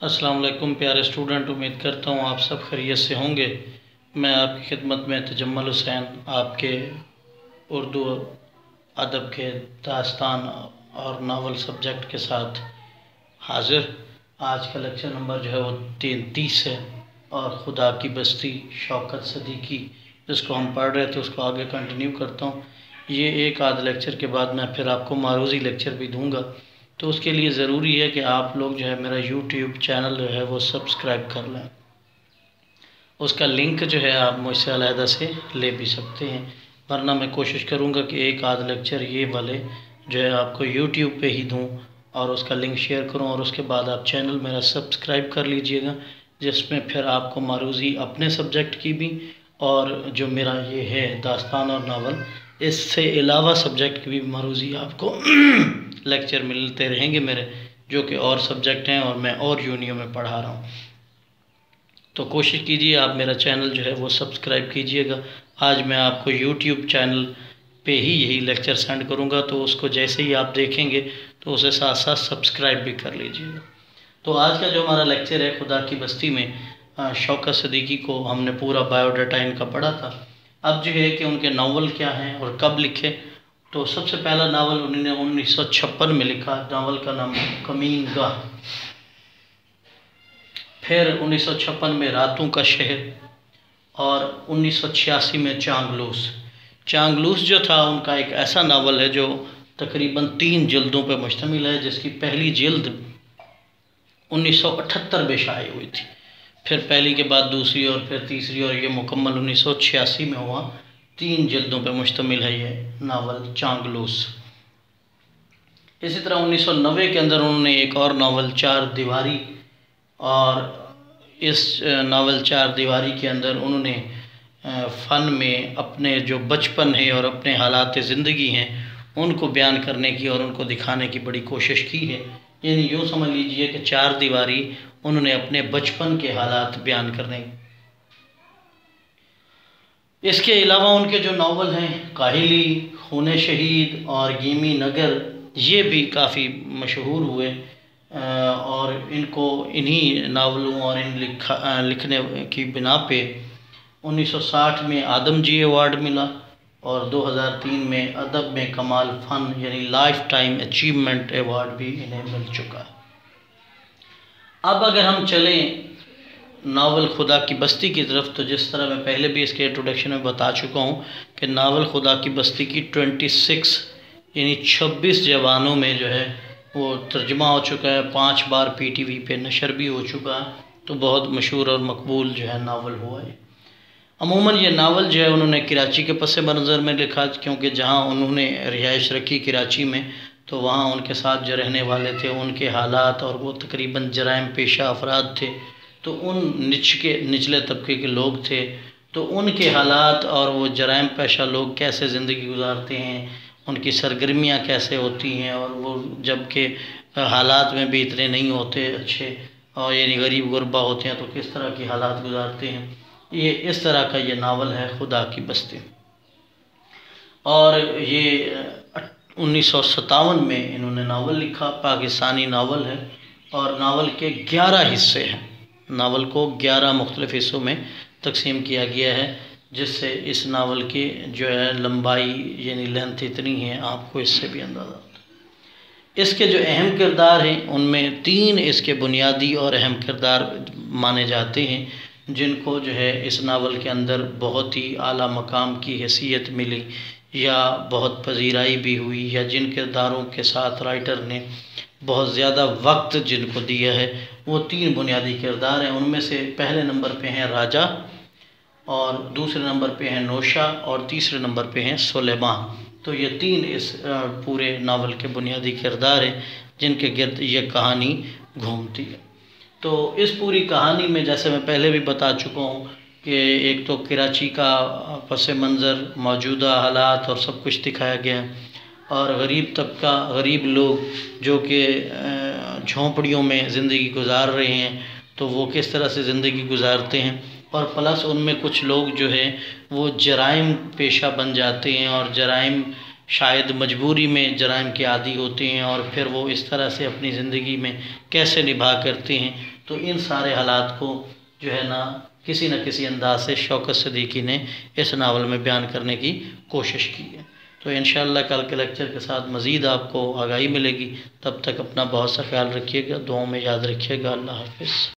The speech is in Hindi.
अस्सलाम वालेकुम प्यारे स्टूडेंट, उम्मीद करता हूँ आप सब खैरियत से होंगे। मैं आपकी खिदमत में तजम्मुल हुसैन आपके उर्दू अदब के दास्तान और नावल सब्जेक्ट के साथ हाज़िर। आज का लेक्चर नंबर जो है वो 33 है और खुदा की बस्ती शौकत सदीकी जिसको हम पढ़ रहे थे उसको आगे कंटिन्यू करता हूँ। ये एक आध लेक्चर के बाद मैं फिर आपको मारूज़ी लेक्चर भी दूँगा, तो उसके लिए ज़रूरी है कि आप लोग जो है मेरा यूट्यूब चैनल जो है वो सब्सक्राइब कर लें। उसका लिंक जो है आप मुझसे अलहदा से ले भी सकते हैं, वरना मैं कोशिश करूँगा कि एक आध लेक्चर ये वाले जो है आपको यूट्यूब पे ही दूँ और उसका लिंक शेयर करूँ, और उसके बाद आप चैनल मेरा सब्सक्राइब कर लीजिएगा, जिसमें फिर आपको मारूज़ी अपने सब्जेक्ट की भी और जो मेरा ये है दास्तान और नावल इससे अलावा सब्जेक्ट की भी मारूज़ी आपको लेक्चर मिलते रहेंगे मेरे, जो कि और सब्जेक्ट हैं और मैं और यूनियों में पढ़ा रहा हूँ। तो कोशिश कीजिए आप मेरा चैनल जो है वो सब्सक्राइब कीजिएगा। आज मैं आपको यूट्यूब चैनल पे ही यही लेक्चर सेंड करूँगा, तो उसको जैसे ही आप देखेंगे तो उसे साथ साथ सब्सक्राइब भी कर लीजिएगा। तो आज का जो हमारा लेक्चर है खुदा की बस्ती में शौकत सदीकी को हमने पूरा बायोडाटा इनका पढ़ा था। अब जो है कि उनके नावल क्या हैं और कब लिखे, तो सबसे पहला नावल उन्होंने 1956 में लिखा। नावल का नाम कमीनगाह। फिर 1956 में रातों का शहर और 1986 में चांगलूस। चांगलूस जो था उनका एक ऐसा नावल है जो तकरीबन 3 जिल्दों पर मुश्तमिल है, जिसकी पहली जिल्द 1978 में शाये हुई थी। फिर पहली के बाद दूसरी और फिर तीसरी, और ये मुकम्मल 1986 में हुआ। 3 जिल्दों पर मुश्तमिल है ये नावल चांगलूस। इसी तरह 1990 के अंदर उन्होंने एक और नावल चार दीवारी, और इस नावल चार दीवारी के अंदर उन्होंने फ़न में अपने जो बचपन है और अपने हालात ज़िंदगी हैं उनको बयान करने की और उनको दिखाने की बड़ी कोशिश की है। यानी यूँ समझ लीजिए कि चार दीवारी उन्होंने अपने बचपन के हालात बयान करने। इसके अलावा उनके जो नावल हैं काहिली, खून शहीद और गीमी नगर, ये भी काफ़ी मशहूर हुए और इनको इन्हीं नावलों और इन लिखने की बिना पे 1960 में आदमजी अवार्ड मिला और 2003 में अदब में कमाल फ़न यानी लाइफ टाइम अचीवमेंट अवार्ड भी इन्हें मिल चुका है। अब अगर हम चलें नावल खुदा की बस्ती की तरफ, तो जिस तरह मैं पहले भी इसके इंट्रोडक्शन में बता चुका हूँ कि नावल खुदा की बस्ती की 26 यानी 26 ज़बानों में जो है वो तर्जुमा हो चुका है। 5 बार PTV पे नशर भी हो चुका है, तो बहुत मशहूर और मकबूल जो है नावल हुआ है। अमूमन ये नावल जो है उन्होंने कराची के पस मंज़र में लिखा, क्योंकि जहाँ उन्होंने रिहाइश रखी कराची में, तो वहाँ उनके साथ जो रहने वाले थे उनके हालात, और वो तकरीबन जराइम पेशा अफराद थे, तो उन निचले तबके के लोग थे, तो उनके हालात और वो जराइम पेशा लोग कैसे ज़िंदगी गुजारते हैं, उनकी सरगर्मियाँ कैसे होती हैं, और वो जबकि हालात में भी इतने नहीं होते अच्छे और यानी गरीब गुरबा होते हैं, तो किस तरह की हालात गुजारते हैं, ये इस तरह का ये नावल है खुदा की बस्ती। और ये 1957 में इन्होंने नावल लिखा। पाकिस्तानी नावल है और नावल के 11 हिस्से हैं। नावल को 11 मुख्तलिफ़ हिस्सों में तकसीम किया गया है, जिससे इस नावल की जो है लंबाई यानी लेंथ इतनी है, आपको इससे भी अंदाज़ा होता है। इसके जो अहम किरदार हैं उनमें 3 इसके बुनियादी और अहम किरदार माने जाते हैं, जिनको जो है इस नावल के अंदर बहुत ही आला मकाम की हैसियत मिली या बहुत पजीराई भी हुई, या जिन किरदारों के साथ राइटर ने बहुत ज़्यादा वक्त जिनको दिया है, वो 3 बुनियादी किरदार हैं। उनमें से पहले नंबर पे हैं राजा, और दूसरे नंबर पे हैं नौशा, और तीसरे नंबर पे हैं सुलेमान। तो ये 3 इस पूरे नावल के बुनियादी किरदार हैं जिनके गिर्द ये कहानी घूमती है। तो इस पूरी कहानी में जैसे मैं पहले भी बता चुका हूँ कि एक तो कराची का पस मंज़र, मौजूदा हालात और सब कुछ दिखाया गया है, और गरीब तबका, गरीब लोग जो कि झोंपड़ियों में ज़िंदगी गुजार रहे हैं, तो वो किस तरह से ज़िंदगी गुजारते हैं, और प्लस उनमें कुछ लोग जो है वो जराइम पेशा बन जाते हैं और जराइम शायद मजबूरी में जराइम के आदी होते हैं, और फिर वो इस तरह से अपनी ज़िंदगी में कैसे निभा करते हैं, तो इन सारे हालात को जो है ना किसी न किसी अंदाज से शौकत सिद्दीकी ने इस नावल में बयान करने की कोशिश की है। तो इंशाअल्लाह कल के लेक्चर के साथ मज़ीद आपको आगाही मिलेगी। तब तक अपना बहुत सा ख्याल रखिएगा, दुआओं में याद रखिएगा। अल्लाह हाफ़िज़।